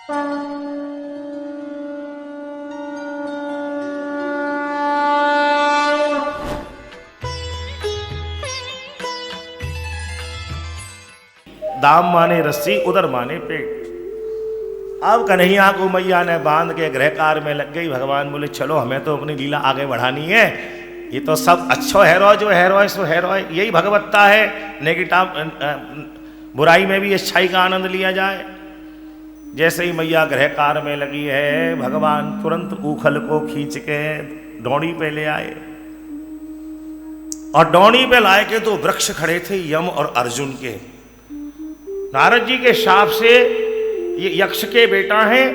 दाम माने रस्सी, उधर माने पेट। अब कन्हैया को मैया ने बांध के गृह कार्य में लग गई। भगवान बोले चलो हमें तो अपनी लीला आगे बढ़ानी है, ये तो सब अच्छो हैरो जो हैरो सो हैरो है, यही भगवत्ता है। नेगेटिव बुराई में भी अच्छाई का आनंद लिया जाए। जैसे ही मैया गृह कार्य में लगी है, भगवान तुरंत ऊखल को खींच के डोड़ी पे ले आए और डोड़ी पे लाए के तो वृक्ष खड़े थे यम और अर्जुन के। नारद जी के शाप से ये यक्ष के बेटा हैं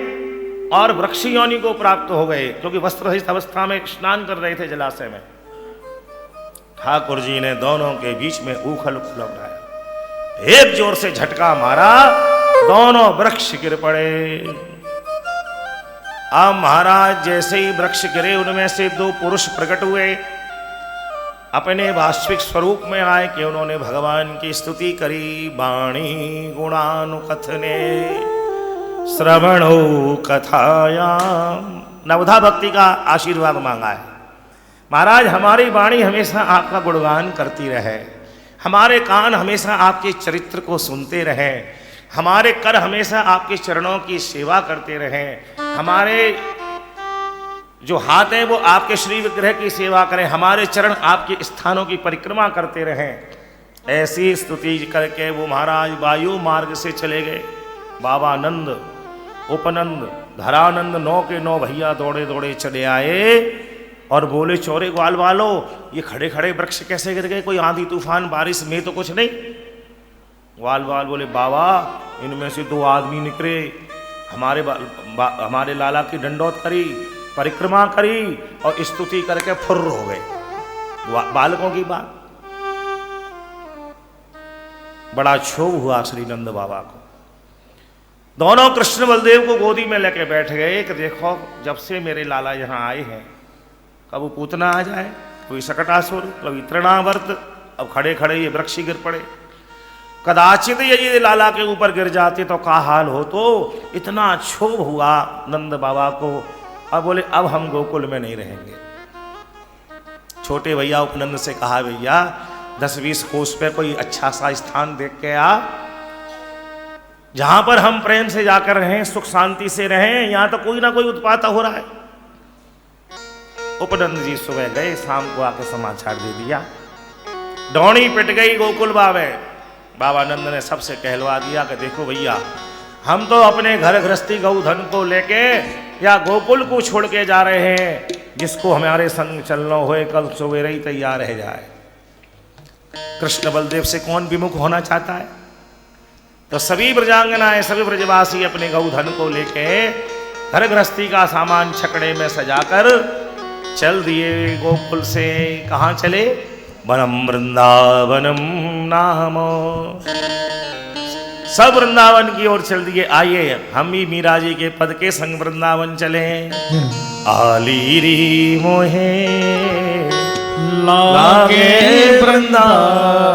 और वृक्ष योनि को प्राप्त हो गए, क्योंकि वस्त्ररहित अवस्था में स्नान कर रहे थे जलाशय में। ठाकुर जी ने दोनों के बीच में ऊखल को लौटाया, एक जोर से झटका मारा, दोनों वृक्ष गिर पड़े। अब महाराज जैसे ही वृक्ष गिरे, उनमें से दो पुरुष प्रकट हुए, अपने वास्तविक स्वरूप में आए कि उन्होंने भगवान की स्तुति करी। वाणी गुणानुकथने श्रवणो कथायाम, नवधा भक्ति का आशीर्वाद मांगा है। महाराज हमारी वाणी हमेशा आपका गुणगान करती रहे, हमारे कान हमेशा आपके चरित्र को सुनते रहे, हमारे कर हमेशा आपके चरणों की सेवा करते रहे, हमारे जो हाथ हैं वो आपके श्री विग्रह की सेवा करें, हमारे चरण आपके स्थानों की परिक्रमा करते रहें। ऐसी स्तुति करके वो महाराज वायु मार्ग से चले गए। बाबा नंद, उपनंद, धरानंद 9 के 9 भैया दौड़े दौड़े चले आए और बोले चौरे ग्वाल वालो, ये खड़े खड़े वृक्ष कैसे गिर गए? कोई आंधी तूफान बारिश में तो कुछ नहीं? ग्वाल वाल बोले बाबा इनमें से 2 आदमी निकले, हमारे लाला की दंडौत करी, परिक्रमा करी और स्तुति करके फुर्र हो गए। बालकों की बात। बड़ा क्षोभ हुआ श्री नंद बाबा को। दोनों कृष्ण बलदेव को गोदी में लेके बैठ गए कि देखो जब से मेरे लाला यहाँ आए हैं, कब पूतना आ जाए, कोई सकटासुर, कभी तृणावर्त, अब खड़े खड़े ये वृक्ष गिर पड़े। कदाचित ये लाला के ऊपर गिर जाते तो क्या हाल हो। तो इतना क्षोभ हुआ नंद बाबा को। अब बोले अब हम गोकुल में नहीं रहेंगे। छोटे भैया उपनंद से कहा भैया 10-20 कोस पे कोई अच्छा सा स्थान देख के आ, जहां पर हम प्रेम से जाकर रहें, सुख शांति से रहें, यहां तो कोई ना कोई उत्पात हो रहा है। उपनंद जी सुबह गए, शाम को आके समाचार दे दिया, डौड़ी पिट गई गोकुल बाबे। बाबा नंद ने सबसे कहलवा दिया कि देखो भैया हम तो अपने घर गृहस्थी गौधन को लेके या गोकुल को छोड़ के जा रहे हैं, जिसको हमारे संग चलना होए कल सवेरे ही तैयार रह जाए। कृष्ण बलदेव से कौन विमुख होना चाहता है? तो सभी ब्रजांगनाएं, सभी ब्रजवासी अपने गौधन को लेके घर गृहस्थी का सामान छकड़े में सजाकर चल दिए गोकुल से। कहाँ चले? वनम वृंदावनम नाम। सब वृंदावन की ओर चल दिए। आइए हम भी मीरा जी के पद के संग वृंदावन चले। आलीरी मोहे लागे वृंदावन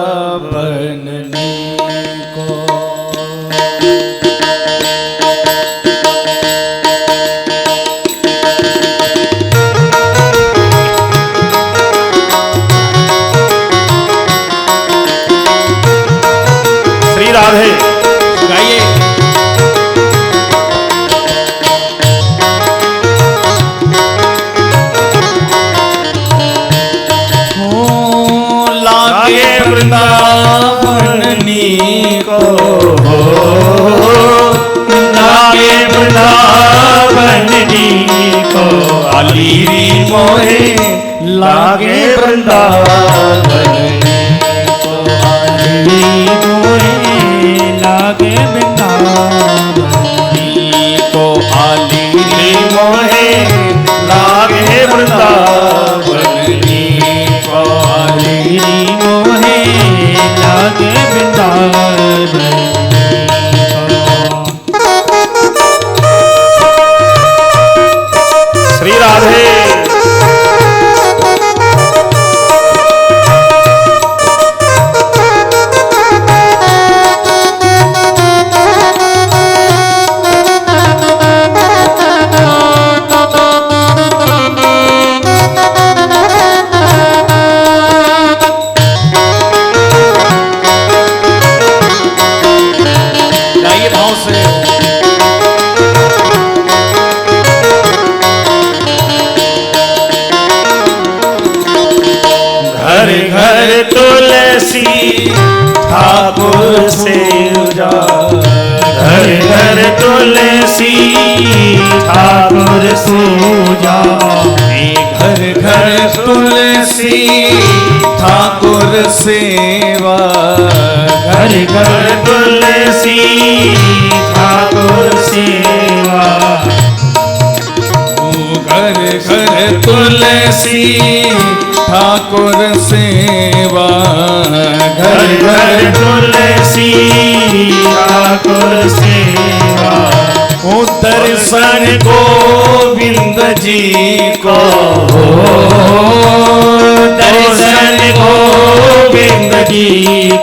को। श्री राधे गाइए। लागे वृंदावन को, लागे वृंदावन को, अलीरी मोहे लागे वृंदावन को, अलीरी मोहे लागे वृंदावन को, अलीरी मोहे लागे वृंदावन को, अलीरी मोहे लागे वृंदावन। श्री राधे। से घर घर तुलसी ठाकुर से उजागर, घर घर तुलसी ठाकुर से उजागर, घर घर तुलसी ठाकुर सेवा, घर घर तुलसी ठाकुर सेवा, घर घर तुलसी ठाकुर सेवा, घर घर तुलसी ठाकुर सेवा। ओ दर्शन गोविंद जी को, दर्शन गोविंद जी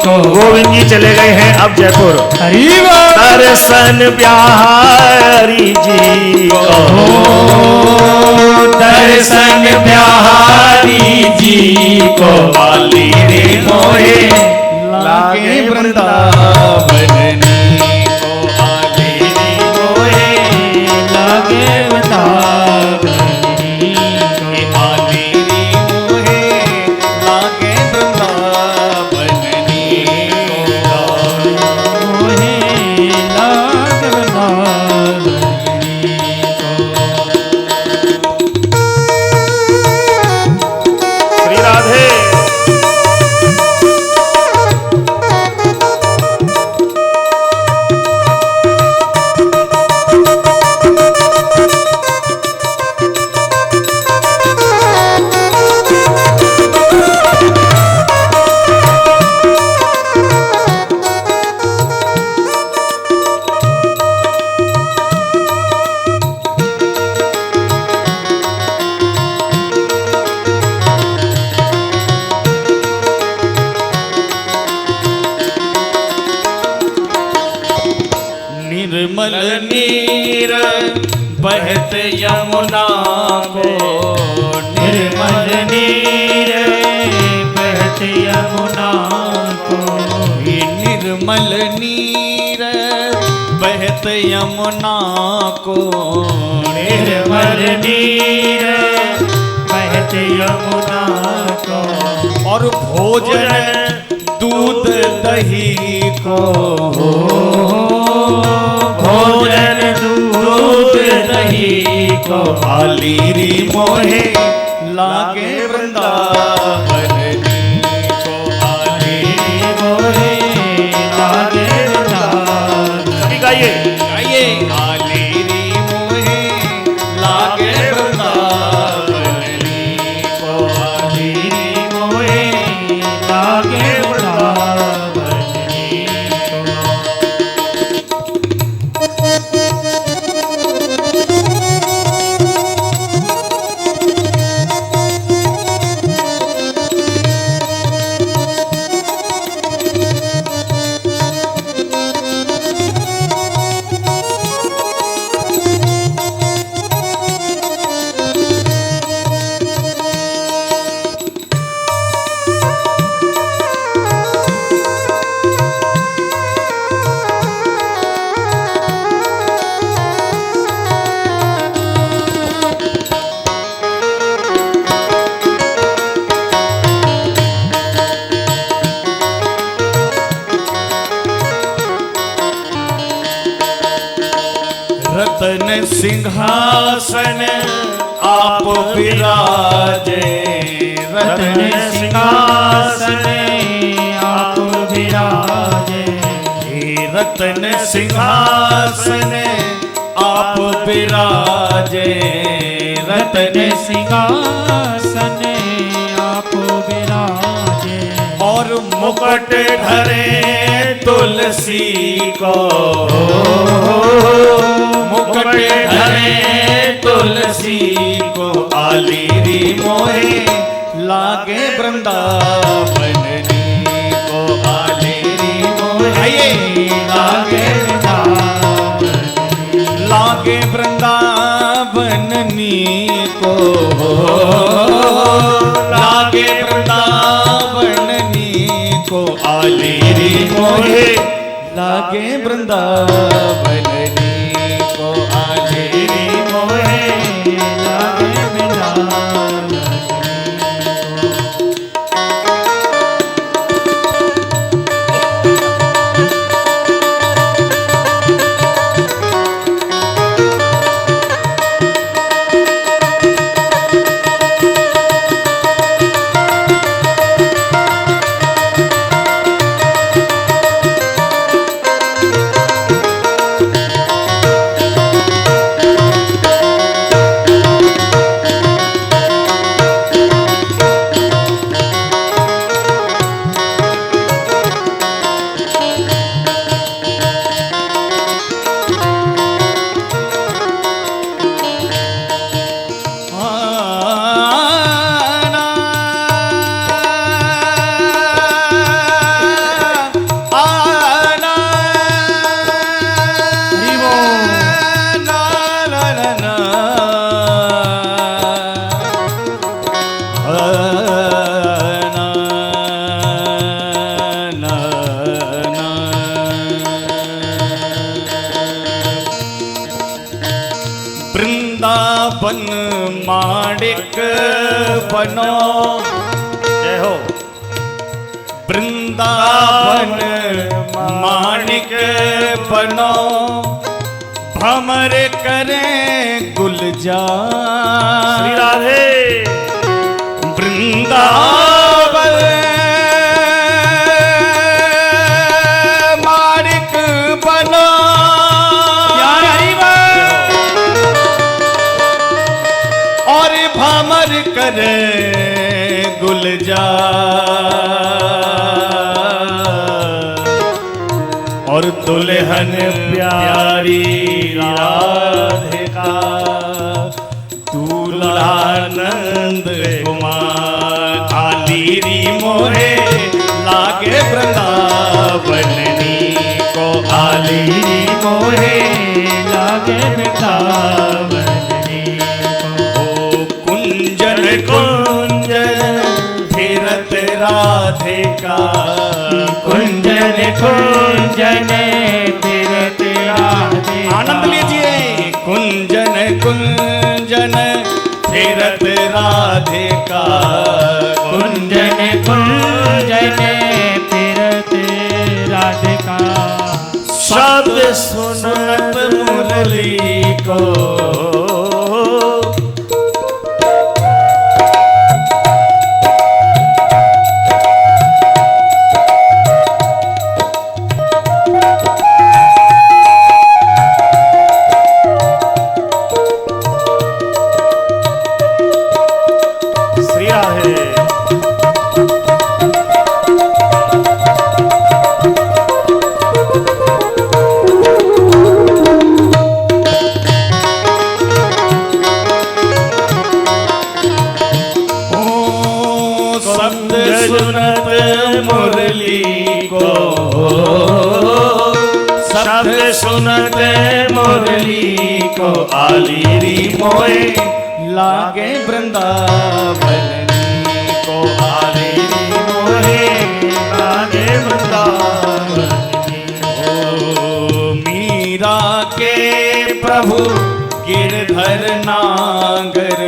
को। गोविंद जी चले गए हैं अब जयपुर। दर्शन बिहारी जी को, दर्शन बिहारी जी को। वाली रे मोहे लागे वृंदावन को, वाली रे मोहे लागे वृंदावन को। आली मोहे लागे वृंदावन मोहे लागे वृंदावन को। श्री राधे। निर्मल नीर बहत यमुना को, निर्मल नीर बहत यमुना को। निर्मल नीर बहत यमुना को, निर्मल नीर बहत यमुना को। और भोजन दूध दही को, भोजन दूध दही को। आली री मोहे लागे वृंदावन को, आली री मोहे लागे वृंदावन। सभी गाइए। गाइए। आली री मोहे लागे वृंदावन को, आली री मोहे लागे वृंदावन को। रतन सिंहासन आप विराजे, रतन सिंहासन आप विराजे। रतन सिंहासन आप विराजे, रतन सिंहासन आप विराजे। और मुकुट धरे तुलसी को, मुकुट धरे तुलसी को। आली री मोहे लागे वृंदावन को, आली री मोहे लागे वृंदावन, लागे वृंदावन को, लागे वृंदावन को। आली री मोहे लागे वृंदावन वृंदावन माणिक बनो, जय हो। वृंदावन माणिक बनो, भमर करें गुलजार। श्री राधे। वृंदावन माणिक बनो, और भमर करे गुलजार, और दुल्हन प्यारी राधिका दूल्हानंद कुमार। आलीरी मोहे लागे वृंदावननी को, आलीरी मोहे लागे वृंदावननी को। कुंजन कुंजन फिरत राधिका, कुंजन कुंजन फिरत राधिका। आनंद लीजिए। कुंजन कुंजन फिरत राधिका, कुंजन कुंजन फिरत राधिका। शब्द सुनत मुरली को, सुनत मुरली को, शब्द सुनत मुरली को। आलीरी मोहे लागे वृंदावननी को, आलीरी मोहे लागे वृंदावननी को। मीरा के प्रभु गिरधर नागर,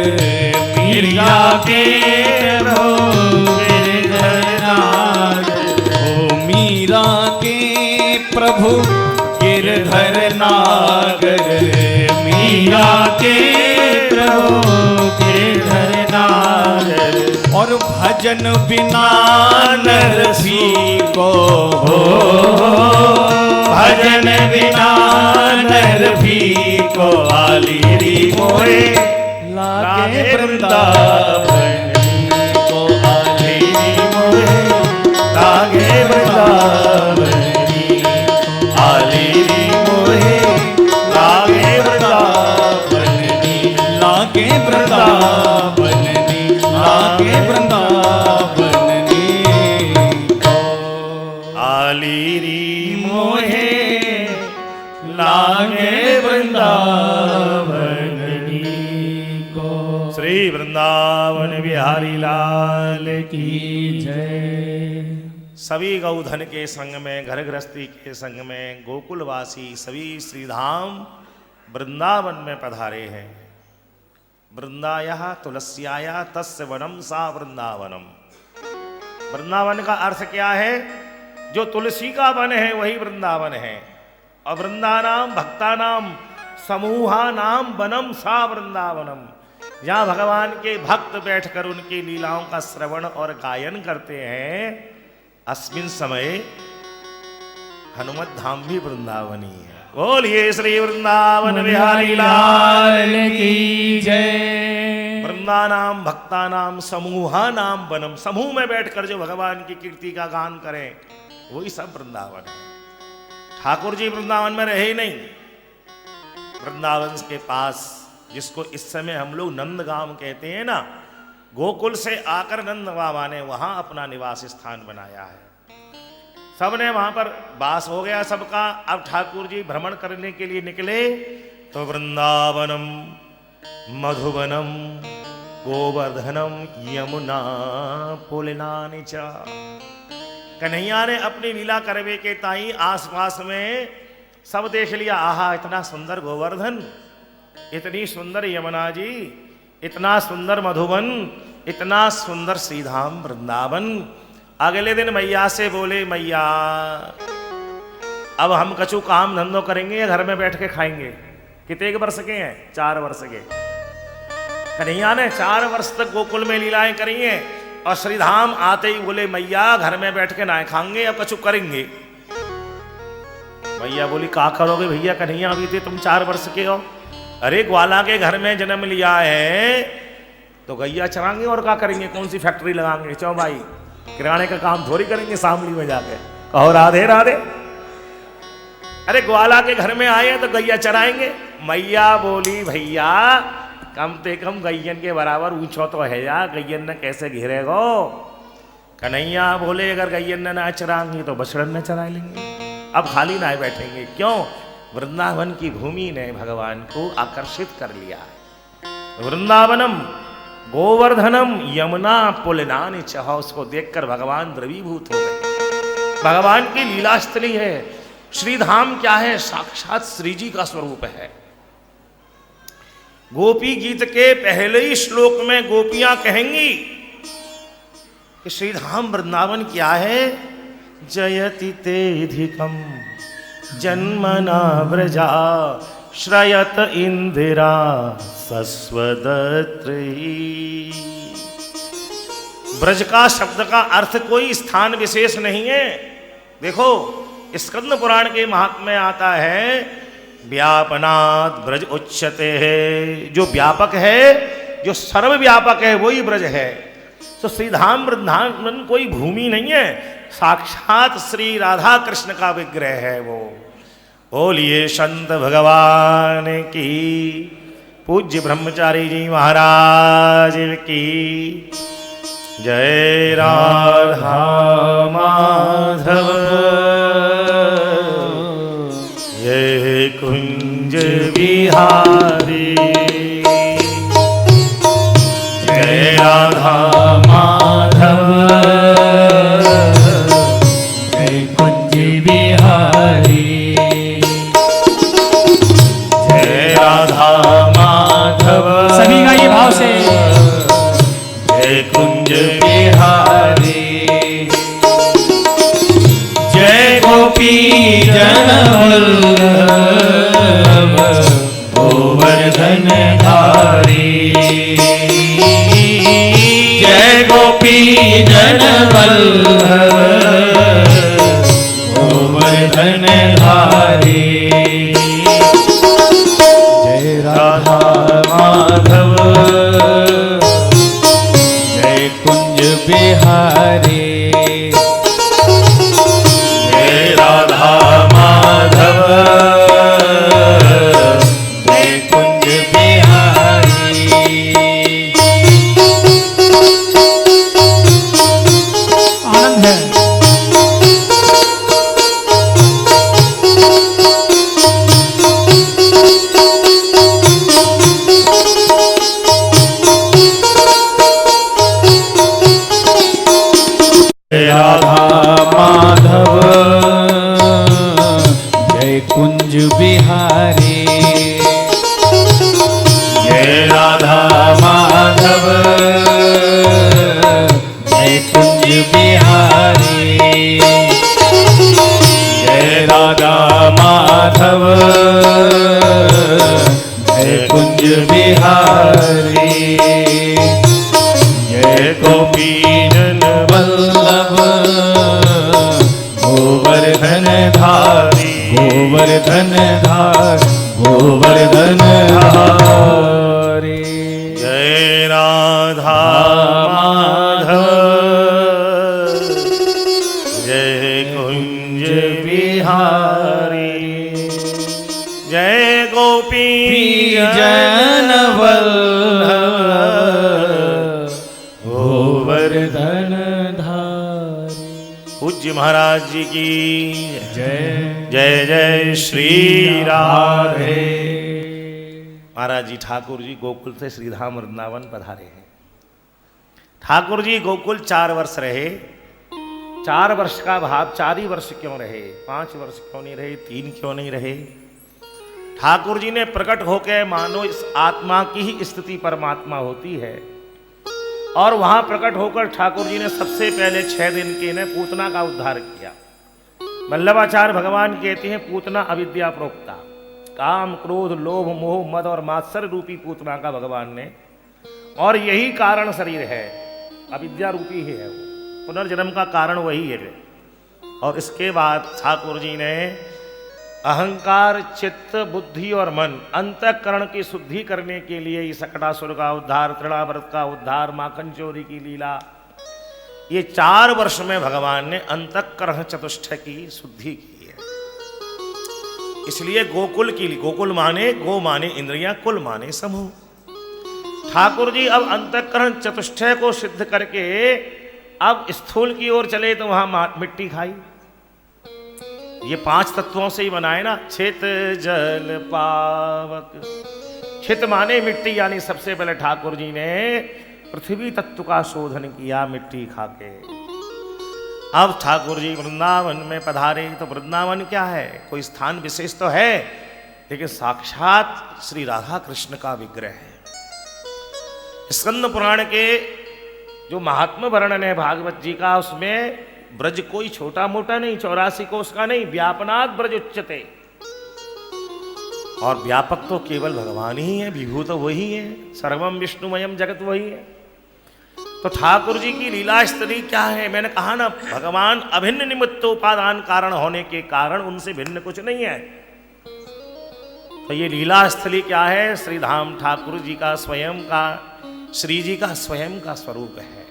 मीरा के प्रभु मीरा के प्रभु गिरधर नागर, मीरा के प्रभु गिरधर नागर। और भजन बिना नरसी को, भजन बिना नरसी को। आलीरी मोहे लागे वृंदावननी को, आलीरी मोहे लागे वृंदावननी। आलीरी मोहे लागे वृंदावननी, लागे वृंदावननी, लागे वृंदावननी को। आलीरी मोहे लागे वृंदावननी को। श्री वृंदावन बिहारी लाल की जय। सभी गौधन के संग में, घर गृहस्थी के संग में गोकुलवासी सभी श्रीधाम वृंदावन में पधारे हैं। वृंदाया तुलस्याया तस्य वनम सा वृंदावनम। वृंदावन का अर्थ क्या है? जो तुलसी का वन है वही वृंदावन है। और वृंदानाम भक्तानाम समूहानाम वनम सा वृंदावनम। जहाँ भगवान के भक्त बैठकर उनकी लीलाओं का श्रवण और गायन करते हैं, अस्मिन समय हनुमत धाम भी वृंदावनी है। बोलिए श्री वृंदावन बिहारी लाल की जय। वृंदानाम भक्तानाम समूहानाम वनम। समूह में बैठकर जो भगवान की कीर्ति का गान करें वही सब वृंदावन है। ठाकुर जी वृंदावन में रहे नहीं। वृंदावन के पास, जिसको इस समय हम लोग नंदगांव कहते हैं ना, गोकुल से आकर नंद बाबा ने वहां अपना निवास स्थान बनाया है। सबने वहां पर वास हो गया सबका। अब ठाकुर जी भ्रमण करने के लिए निकले तो वृंदावनम मधुवनम गोवर्धनम यमुना पुलिनानि च। कन्हैया ने अपनी लीला करवे के ताई आसपास में सब देख लिया। आहा, इतना सुंदर गोवर्धन, इतनी सुंदर यमुना जी, इतना सुंदर मधुबन, इतना सुंदर श्रीधाम वृंदावन। अगले दिन मैया से बोले, मैया अब हम कछु काम धंधो करेंगे या घर में बैठ के खाएंगे? कितने के वर्ष के हैं? 4 वर्ष के। कन्हैया ने 4 वर्ष तक गोकुल में लीलाएं करी हैं और श्रीधाम आते ही बोले, मैया घर में बैठ के ना खाएंगे, अब कछु करेंगे। मैया बोली, क्या करोगे भैया? कन्हैया अभी थे तुम 4 वर्ष के हो। अरे ग्वाला के घर में जन्म लिया है तो गैया चराएंगे और क्या करेंगे? कौन सी फैक्ट्री लगाएंगे? चौ भाई किराने का काम थोड़ी करेंगे शामली में जाके। कहो राधे राधे। अरे ग्वाला के घर में आए तो गैया चराएंगे। मैया बोली, भैया कम से कम गैयन के बराबर ऊंचो तो है या, गैयन ने कैसे घेरेगो? कन्हैया बोले, अगर गैयन ने ना चराएंगे तो बछड़न ने चरा लेंगे। अब खाली ना बैठेंगे। क्यों? वृंदावन की भूमि ने भगवान को आकर्षित कर लिया है। वृंदावनम गोवर्धनम यमुना पुलनानि चह, उसको देखकर भगवान द्रवीभूत हो गए। भगवान की लीला स्थली है। श्रीधाम क्या है? साक्षात श्री जी का स्वरूप है। गोपी गीत के पहले ही श्लोक में गोपियां कहेंगी कि श्रीधाम वृंदावन क्या है? जयति तेधिकम जन्मना व्रजा श्रयत इंदिरा सस्वदत्री। ब्रज का शब्द का अर्थ कोई स्थान विशेष नहीं है। देखो स्कंद पुराण के महात्म्य में आता है, व्यापनात् ब्रज उच्यते है। जो व्यापक है, जो सर्वव्यापक है, वही ब्रज है। तो श्रीधाम वृंदावन कोई भूमि नहीं है, साक्षात श्री राधा कृष्ण का विग्रह है वो। बोलिए संत भगवान की, पूज्य ब्रह्मचारी जी महाराज की जय। राधा माधव जय कुंज बिहारी, जय राधा माधव जय कुंज बिहारी, जय राधा माधव। सभी का ये भाव से जय कुंज बिहारी, जय गोपी जन वल्लभ गोवर्धन धारी, जय गोपी जन वल्लभ गोवर्धन धारी, जय राधा माधव जय कुंज बिहारी, जय राधा माधव जय कुंज बिहारी। आनंद है। जय राधा माधव जय कुंज बिहारी, जय राधा माधव जय कुंज बिहारी, जय राधा माधव जय कुंज बिहारी, जय गोपी जन वल्लभ गोवर्धन धारी, गोवर्धन धारी, गोवर्धन धारी। जय राधा माधव जय कुंज बिहारी, जय गोपी जन वल्लभ गोवर्धन धारी। पूज्य महाराज जी की जय जय जय श्री राधे। महाराज जी ठाकुर जी गोकुल से श्रीधाम वृंदावन पधारे हैं। ठाकुर जी गोकुल 4 वर्ष रहे। 4 वर्ष का भाव 4 ही वर्ष क्यों रहे? 5 वर्ष क्यों नहीं रहे? 3 क्यों नहीं रहे? ठाकुर जी ने प्रकट होकर मानो इस आत्मा की ही स्थिति परमात्मा होती है, और वहां प्रकट होकर ठाकुर जी ने सबसे पहले 6 दिन के ने पूतना का उद्धार किया। वल्लभाचार्य भगवान कहते हैं पूतना अविद्या प्रोक्ता, काम क्रोध लोभ मोह मद और मात्सर्य रूपी पूतना का भगवान ने, और यही कारण शरीर है, अविद्या रूपी ही है, वो पुनर्जन्म का कारण वही है। और इसके बाद ठाकुर जी ने अहंकार चित्त बुद्धि और मन अंतःकरण की शुद्धि करने के लिए सकटासुर का उद्धार, तृणाव्रत का उद्धार, माखन चोरी की लीला, ये 4 वर्ष में भगवान ने अंतःकरण चतुष्ट की शुद्धि की है। इसलिए गोकुल की, गोकुल माने गो माने इंद्रियां, कुल माने समूह। ठाकुर जी अब अंतःकरण चतुष्टय को सिद्ध करके अब स्थूल की ओर चले तो वहां मिट्टी खाई। ये 5 तत्वों से ही बनाए ना, छित जल पावक। छित माने मिट्टी, यानी सबसे पहले ठाकुर जी ने पृथ्वी तत्व का शोधन किया मिट्टी खाके। अब ठाकुर जी वृंदावन में पधारे, तो वृंदावन क्या है, कोई स्थान विशेष तो है, लेकिन साक्षात श्री राधा कृष्ण का विग्रह है। स्कंद पुराण के जो महात्मा वर्णन है भागवत जी का, उसमें ब्रज कोई छोटा मोटा नहीं, 84 कोष का नहीं, व्यापनात् ब्रज उच्चते। और व्यापक तो केवल भगवान ही है, विभू तो वही है, सर्वम विष्णुमयम जगत वही है। तो ठाकुर जी की लीला स्थली क्या है, मैंने कहा ना, भगवान अभिन्न निमित्तोपादान कारण होने के कारण उनसे भिन्न कुछ नहीं है। तो ये लीला स्थली क्या है, श्रीधाम ठाकुर जी का स्वयं का, श्री जी का स्वयं का स्वरूप है।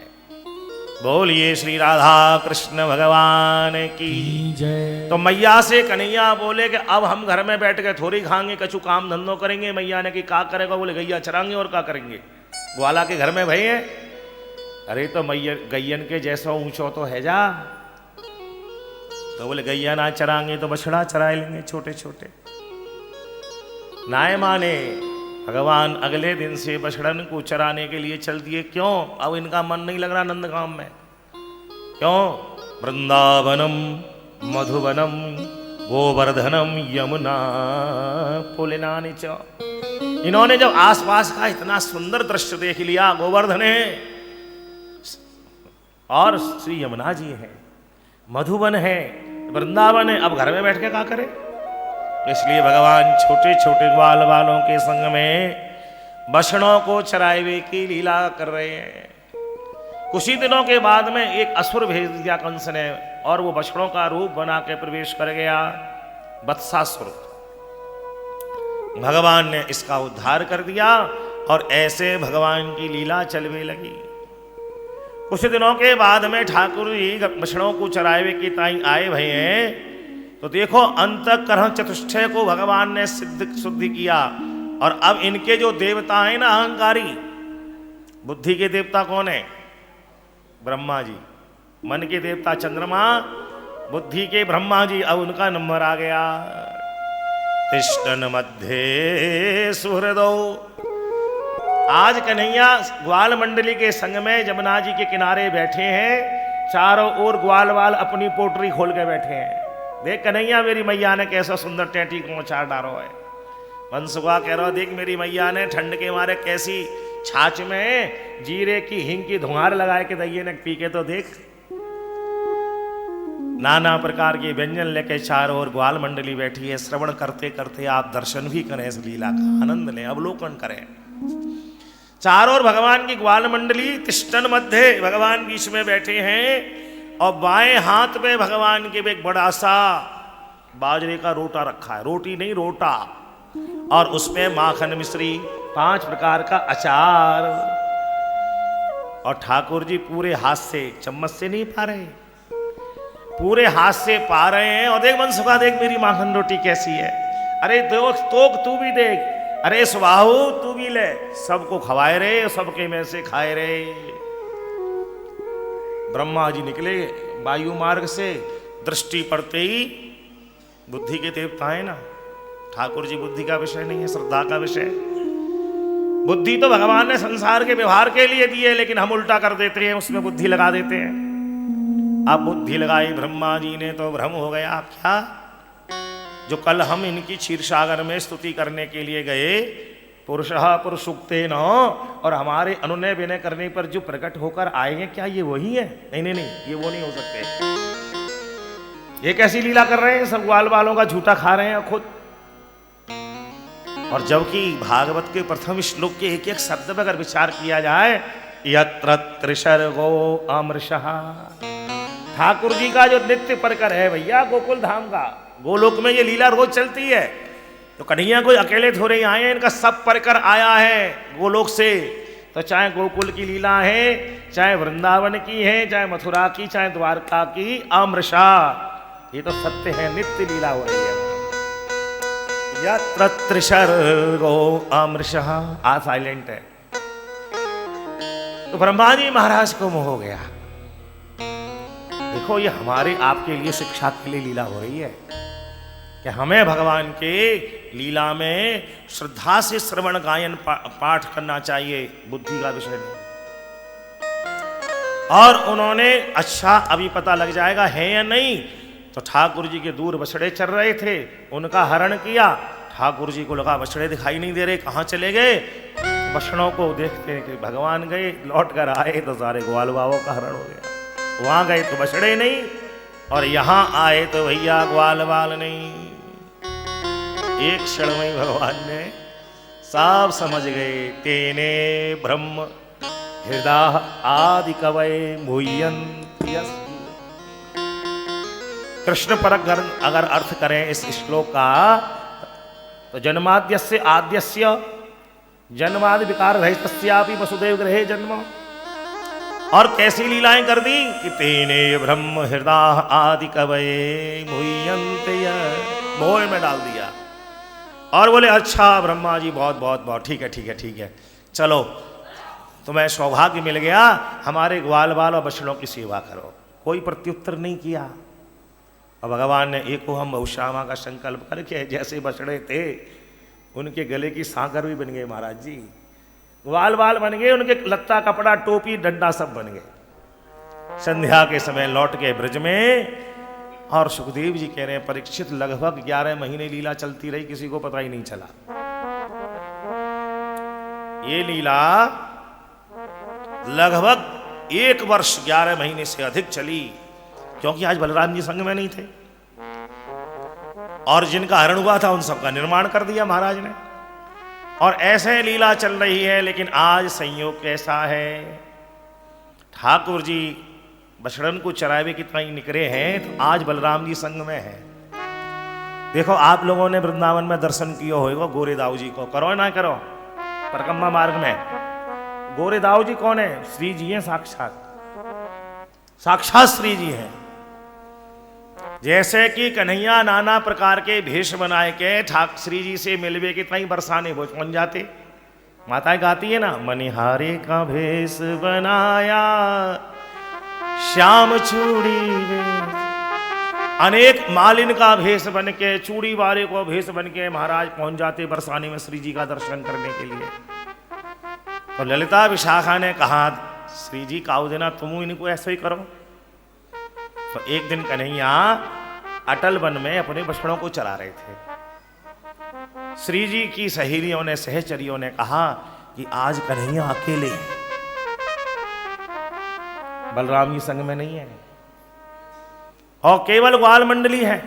बोलिए श्री राधा कृष्ण भगवान की जय। तो मैया से कन्हैया बोले कि अब हम घर में बैठ के थोड़ी खाएंगे, कछु काम धंधों करेंगे। मैया ने कि का करेगा, बोले गैया चराएंगे, और क्या करेंगे, ग्वाला के घर में भई है। अरे तो मैया गैयन के जैसा ऊंचो तो है जा, तो बोले गैया ना चराएंगे तो बछड़ा चरा लेंगे छोटे छोटे। नाय माने, भगवान अगले दिन से बछड़न को चराने के लिए चल दिए। क्यों, अब इनका मन नहीं लग रहा नंदगांव में। क्यों, वृंदावनम मधुवनम गोवर्धनम यमुना पुलिनानि च। इन्होंने जब आसपास का इतना सुंदर दृश्य देख लिया, गोवर्धन है और श्री यमुना जी है, मधुवन है, वृंदावन है, अब घर में बैठ के क्या करें। इसलिए भगवान छोटे छोटे ग्वाल वालों के संग में बछड़ों को चराए की लीला कर रहे हैं। कुछ ही दिनों के बाद में एक असुर भेज दिया कंस ने, और वो बछड़ों का रूप बना के प्रवेश कर गया, वत्सासुर। भगवान ने इसका उद्धार कर दिया, और ऐसे भगवान की लीला चलने लगी। कुछ दिनों के बाद में ठाकुर जी बछड़ों को चराए की ताई आए भई हैं, तो देखो अंतःकरण चतुष्टय को भगवान ने शुद्ध किया। और अब इनके जो देवता हैं ना अहंकारी, बुद्धि के देवता कौन है, ब्रह्मा जी, मन के देवता चंद्रमा, बुद्धि के ब्रह्मा जी। अब उनका नंबर आ गया, तिष्ठन मध्य सुहृदो। आज कन्हैया ग्वाल मंडली के संग में जमुना जी के किनारे बैठे हैं, चारों ओर ग्वाल वाल अपनी पोटरी खोल के बैठे हैं। देख कन्हैया, मेरी मैया ने कैसा सुंदर टेटी को चार डालो है। मनसुखा कह रहा, देख मेरी मैया ने ठंड के मारे कैसी छाछ में जीरे की हिंग की धुआर लगाए के दइये ने पी के, तो देख नाना प्रकार के व्यंजन लेके चारों ओर ग्वाल मंडली बैठी है। श्रवण करते करते आप दर्शन भी करें, इस लीला का आनंद लें, अवलोकन करें। चारों ओर भगवान की ग्वाल मंडली, तिष्ठन मध्य, भगवान बीच में बैठे हैं, और बाएं हाथ में भगवान के एक बड़ा सा बाजरे का रोटा रखा है, रोटी नहीं रोटा, और उसमें माखन मिश्री 5 प्रकार का अचार। और ठाकुर जी पूरे हाथ से, चम्मच से नहीं पा रहे, पूरे हाथ से पा रहे हैं। और देख मनसुखा, देख मेरी माखन रोटी कैसी है। अरे दोस्त तोक तू भी देख, अरे सुबाहु तू भी ले, सबको खवाए रहे, सबके में से खाए रहे। ब्रह्मा जी निकले वायु मार्ग से, दृष्टि पड़ते ही, बुद्धि के देवता है ना, ठाकुर जी बुद्धि का विषय नहीं है, श्रद्धा का विषय। बुद्धि तो भगवान ने संसार के व्यवहार के लिए दी है, लेकिन हम उल्टा कर देते हैं, उसमें बुद्धि लगा देते हैं। अब बुद्धि लगाई ब्रह्मा जी ने तो भ्रम हो गया। क्या जो कल हम इनकी क्षीर सागर में स्तुति करने के लिए गए, पुरुषः पुरुषुक्ते न, और हमारे अनुनय विनय करने पर जो प्रकट होकर आएंगे, क्या ये वही है? नहीं नहीं नहीं, ये वो नहीं हो सकते। ये कैसी लीला कर रहे हैं? सब ग्वाल बालों का झूठा खा रहे हैं खुद। और जबकि भागवत के प्रथम श्लोक के एक एक शब्द पर अगर विचार किया जाए, यत्र त्रिसर्गो अमृषः, ठाकुर जी का जो नित्य परकर है भैया गोकुल धाम का, गोलोक में ये लीला रोज चलती है। तो कन्हैया कोई अकेले थोड़े ही आए हैं, इनका सब परकर आया है गोलोक से। तो चाहे गोकुल की लीला है, चाहे वृंदावन की है, चाहे मथुरा की, चाहे द्वारका की, अमृषा, ये तो सत्य है, नित्य लीला हो रही है। यत्र त्रिसर्गो अमृषः, आ साइलेंट है। तो ब्रह्मा जी महाराज को मोह हो गया। देखो ये हमारे आपके लिए शिक्षा के लिए लीला हो रही है कि हमें भगवान के लीला में श्रद्धा से श्रवण गायन पाठ करना चाहिए, बुद्धि का विषय नहीं। और उन्होंने अच्छा अभी पता लग जाएगा है या नहीं, तो ठाकुर जी के दूर बछड़े चल रहे थे, उनका हरण किया। ठाकुर जी को लगा बछड़े दिखाई नहीं दे रहे, कहाँ चले गए? बछड़ों को देखते हैं कि भगवान गए, लौट कर आए तो सारे ग्वाल बावों का हरण हो गया। वहां गए तो बछड़े नहीं, और यहां आए तो भैया ग्वाल बाल नहीं। एक क्षण में भगवान ने सब समझ गए। तेने ब्रह्म हृदय आदि कवये मुह्यन्ति यस्य। कृष्ण पर अगर अर्थ करें इस श्लोक का, तो जन्माद्यस्य आद्यस्य जन्मादि विकार रहितस्यापि वसुदेव गृहे जन्म। और कैसी लीलाएं कर दी कि तेने ब्रह्म हृदय आदि कवये मुह्यन्ति, मोह में डाल दिया। और बोले अच्छा ब्रह्मा जी बहुत बहुत बहुत ठीक है ठीक है ठीक है, चलो तुम्हें सौभाग्य मिल गया, हमारे ग्वाल बाल और बछड़ों की सेवा करो। कोई प्रत्युत्तर नहीं किया। और भगवान ने एको हम बहुश्यामा का संकल्प करके जैसे बछड़े थे उनके गले की सांकर भी बन गए महाराज जी, ग्वाल बाल बन गए, उनके लत्ता कपड़ा टोपी डंडा सब बन गए। संध्या के समय लौट गए ब्रज में। और सुखदेव जी कह रहे हैं परीक्षित लगभग 11 महीने लीला चलती रही, किसी को पता ही नहीं चला। ये लीला लगभग 1 वर्ष 11 महीने से अधिक चली, क्योंकि आज बलराम जी संग में नहीं थे। और जिनका हरण हुआ था उन सबका निर्माण कर दिया महाराज ने। और ऐसे लीला चल रही है। लेकिन आज संयोग कैसा है, ठाकुर जी बछड़न को चरावे कितना ही निकरे हैं, तो आज बलराम जी संग में है। देखो आप लोगों ने वृंदावन में दर्शन किया होगा गोरे दाऊ जी को, करो ना करो, परिक्रमा मार्ग में गोरे दाऊ जी कौन है? श्री जी हैं, साक्षात श्री जी हैं। जैसे कि कन्हैया नाना प्रकार के भेष बनाए के ठाक श्री जी से मिलवे कितना ही बरसाने वो पहुंच जाते। माताएं गाती है ना, मनिहारे का भेष बनाया श्याम चूड़ी में। अनेक मालिन का भेष बन के, चूड़ी वाले को भेष बन के महाराज पहुंच जाते बरसाने में श्री जी का दर्शन करने के लिए। तो ललिता विशाखा ने कहा श्री जी काऊ देना, तुम इनको ऐसे ही करो। तो एक दिन कन्हैया अटल वन में अपने बछड़ों को चला रहे थे। श्री जी की सहेलियों ने, सहचरियों ने कहा कि आज कन्हैया अकेले हैं, बलराम जी संग में नहीं है और केवल ग्वाल मंडली है,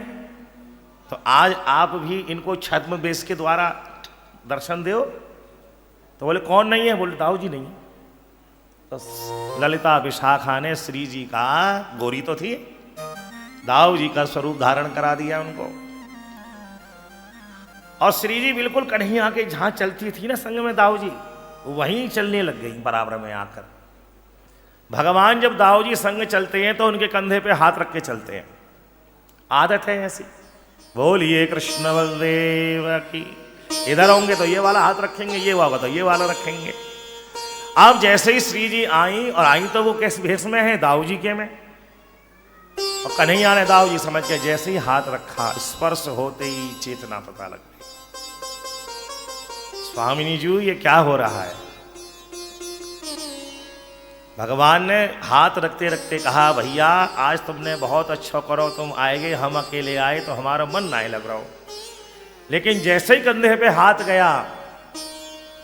तो आज आप भी इनको छद्म वेश के द्वारा दर्शन दो। तो बोले कौन नहीं है? बोले दाऊ जी नहीं है। तो ललिता विशाखा ने श्री जी का, गोरी तो थी, दाऊ जी का स्वरूप धारण करा दिया उनको। और श्री जी बिल्कुल कन्हैया के जहां चलती थी ना संग में दाऊ जी, वहीं चलने लग गई बराबर में आकर। भगवान जब दाऊ जी संग चलते हैं तो उनके कंधे पे हाथ रख के चलते हैं, आदत है ऐसी। बोलिए कृष्ण बलदेव की। इधर होंगे तो ये वाला हाथ रखेंगे, ये होगा तो ये वाला रखेंगे। अब जैसे ही श्री जी आई, और आई तो वो किस भेष में है? दाऊ जी के में। और कन्हैया ने दाऊ जी समझ के जैसे ही हाथ रखा, स्पर्श होते ही चेतना पता लग गई। स्वामिनी जी ये क्या हो रहा है? भगवान ने हाथ रखते रखते कहा भैया आज तुमने बहुत अच्छा करो, तुम आएगे, हम अकेले आए तो हमारा मन नहीं लग रहा हो। लेकिन जैसे ही कंधे पे हाथ गया,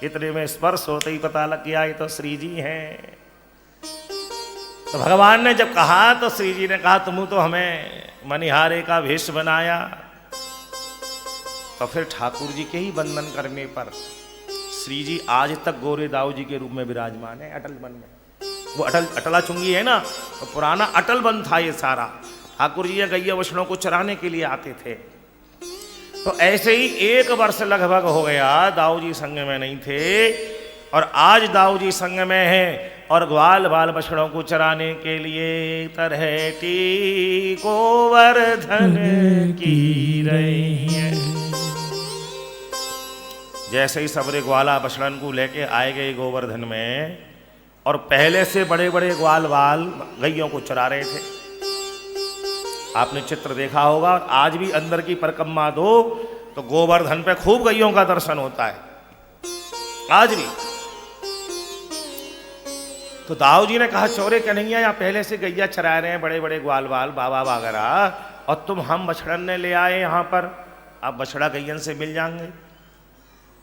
इतने में स्पर्श होते ही पता लग गया ये तो श्री जी हैं। तो भगवान ने जब कहा तो श्री जी ने कहा तुम तो हमें मनिहारे का वेश बनाया। तो फिर ठाकुर जी के ही बंधन करने पर श्री जी आज तक गोरे दाऊ जी के रूप में विराजमान है अटल वन में। वो अटला चुंगी है ना, तो पुराना अटल वन था ये सारा। ठाकुर जी गैया वैष्णव को चराने के लिए आते थे। तो ऐसे ही 1 वर्ष लगभग हो गया दाऊ जी संग में नहीं थे, और आज दाऊ जी संग में है और ग्वाल बाल बछड़ों को चराने के लिए तरहटी गोवर्धन की रही है। जैसे ही सबरे ग्वाला बछड़न को लेके आए गए गोवर्धन में, और पहले से बड़े बड़े ग्वाल बाल गैयों को चरा रहे थे। आपने चित्र देखा होगा, और आज भी अंदर की परिक्रमा दो तो गोवर्धन पे खूब गैयों का दर्शन होता है आज भी। तो दाऊ जी ने कहा चौरे कन्हैया यहाँ पहले से गैया चरा रहे हैं बड़े बड़े ग्वाल बाल बाबा वगैरह, और तुम हम बछड़न ने ले आए यहाँ पर, अब बछड़ा गैयन से मिल जाएंगे,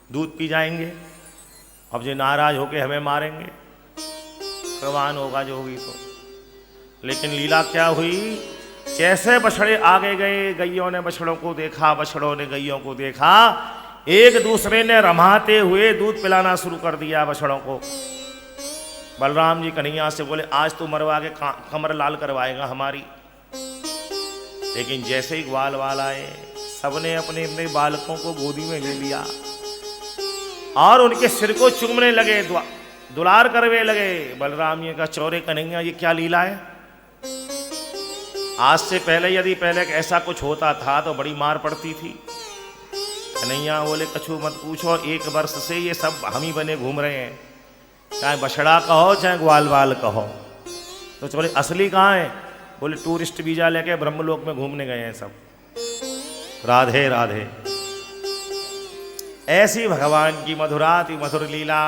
दूध पी जाएंगे। अब जो नाराज होके हमें मारेंगे, प्रवान होगा जो होगी तो। लेकिन लीला क्या हुई, जैसे बछड़े आगे गए, गैयों ने बछड़ों को देखा, बछड़ों ने गैयों को देखा, एक दूसरे ने रमाते हुए दूध पिलाना शुरू कर दिया बछड़ों को। बलराम जी कन्हैया से बोले आज तो मरवा के कमर लाल करवाएगा हमारी। लेकिन जैसे ही ग्वाल वाल आए, सबने अपने अपने बालकों को गोदी में ले लिया और उनके सिर को चूमने लगे, दुलार करवे लगे। बलराम जी का चौरे कन्हैया ये क्या लीला है। आज से पहले यदि पहले ऐसा कुछ होता था तो बड़ी मार पड़ती थी। कन्हैया बोले कछु मत पूछो, 1 वर्ष से ये सब हम ही बने घूम रहे हैं, चाहे बछड़ा कहो चाहे ग्वाल बाल कहो। तो बोले असली कहाँ है, बोले टूरिस्ट वीजा लेके ब्रह्मलोक में घूमने गए हैं सब। राधे राधे। ऐसी भगवान की मधुराति मधुर लीला।